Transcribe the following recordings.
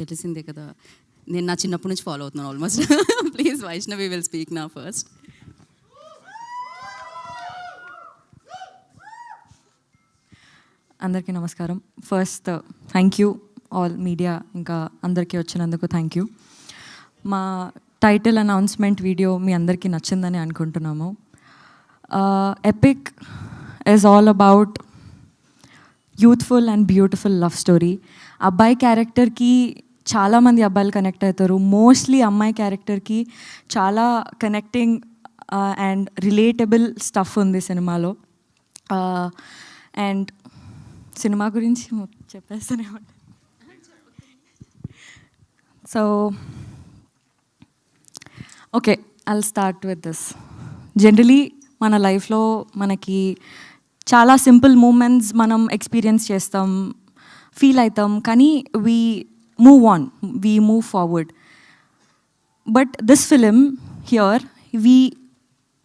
తెలిసిందే కదా, నేను నా చిన్నప్పటి నుంచి ఫాలో అవుతున్నాను almost. Please Vaishnavi will speak నా ఫస్ట్. అందరికీ నమస్కారం. First thank you all media, ఇంకా అందరికీ వచ్చినందుకు థ్యాంక్ యూ. మా టైటిల్ అనౌన్స్మెంట్ వీడియో మీ అందరికీ నచ్చిందని అనుకుంటున్నాము. Epic is all about youthful and beautiful love story. అబ్బాయి క్యారెక్టర్కి చాలామంది అబ్బాయిలు కనెక్ట్ అవుతారు. మోస్ట్లీ అమ్మాయి క్యారెక్టర్కి చాలా కనెక్టింగ్ అండ్ రిలేటబుల్ స్టఫ్ ఉంది సినిమాలో. అండ్ సినిమా గురించి చెప్పేస్తూనే ఉంటాను. So okay, I'll start with this. Generally మన లైఫ్లో మనకి చాలా సింపుల్ మూమెంట్స్ మనం ఎక్స్పీరియన్స్ చేస్తాం, ఫీల్ అవుతాం, కానీ we move on, we move forward. But this film here we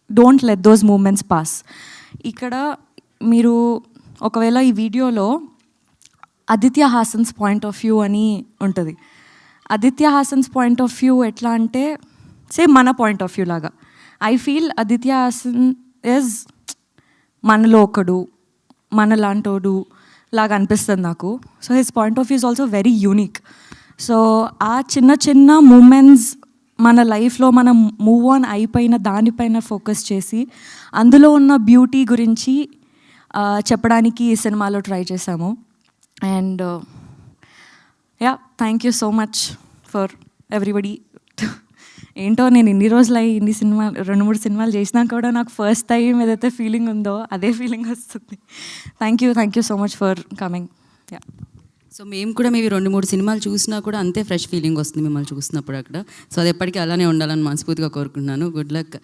don't let those moments pass. ఇక్కడ మీరు ఒకవేళ ఈ వీడియోలో Aditya Haasan's point of view అని ఉంటుంది. Aditya Haasan's point of view ఎట్లా అంటే సేమ్ మన పాయింట్ ఆఫ్ వ్యూ లాగా. I feel Aditya Haasan is మనలో ఒకడు, మనలాంటోడు లాగా అనిపిస్తుంది నాకు. So his point of view is also very unique. So ఆ చిన్న చిన్న మూమెంట్స్ మన లైఫ్లో మనం మూవ్ ఆన్ అయిపోయిన దానిపైన ఫోకస్ చేసి అందులో ఉన్న బ్యూటీ గురించి చెప్పడానికి ఈ సినిమాలో ట్రై చేశాము. And yeah, thank you so much for everybody. ఏంటో నేను ఇన్ని రోజులు ఇన్ని సినిమాలు 2-3 సినిమాలు చేసినా కూడా నాకు ఫస్ట్ టైం ఏదైతే ఫీలింగ్ ఉందో అదే ఫీలింగ్ వస్తుంది. Thank you so much for coming. Yeah, so మేము కూడా మేబీ 2-3 సినిమాలు చూసినా కూడా అంతే ఫ్రెష్ ఫీలింగ్ వస్తుంది మిమ్మల్ని చూసినప్పుడు అక్కడ. సో అది ఎప్పటికీ అలానే ఉండాలని మనస్ఫూర్తిగా కోరుకుంటున్నాను. Good luck.